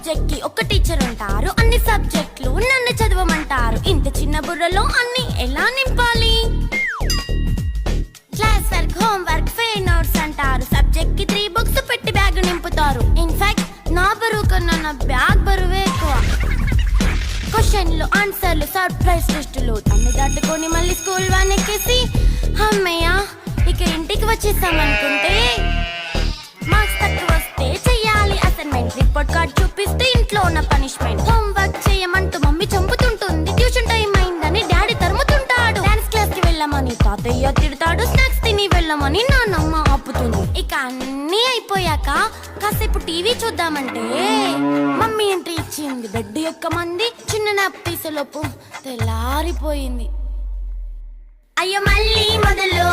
Subject కి ఒక teacher ఉంటారు, అన్ని సబ్జెక్టులు నన్ను చదవమంటారు. ఇంత చిన్న బుర్రలో అన్ని ఎలా నింపాలి? Class work, home work, fair notes అంటారు. సబ్జెక్ట్ కి 3 బుక్స్ పెట్టి బ్యాగ్ నింపుతారు. ఇన్ఫాక్ట్ నా బరువు కన్నా నా బ్యాగ్ బరువే ఎక్కువ. క్వశ్చన్లు, ఆన్సర్లు, సర్ప్రైజ్ టెస్టులు అన్ని దాటుకొని మళ్ళీ స్కూల్ వ్యాన్ ఎక్కేసి అమ్మయ్య ఇక ఇంటికి వచ్చేసామనుకుంటే మార్క్స్ తక్కువ వస్తే చెయ్యాలి అసైన్మెంట్. రిపోర్ట్ కార్డ్ చూపిస్తే ఇంట్లో ఉన్న పనిష్మెంట్. హోమ్ వర్క్ చేయమంటూ మమ్మీ చంపుతుంటుంది. ట్యూషన్ టైం అయిందని డాడీ తరుముతుంటాడు. డాన్స్ క్లాస్ కి వెళ్ళమని తాతయ్య తిడతాడు. స్నాక్స్ తిని వెళ్ళమని నాన్నమ్మ ఆపుతుంది. ఇక అన్నీ అయిపోయాక కాసేపు టీవీ చూద్దామంటే మమ్మీ ఎంట్రీ ఇచ్చింది. బెడ్ యొక్క మంది చిన్న నాప్ తీసేలోపు తెల్లారిపోయింది. అయ్యో మళ్ళీ మొదలు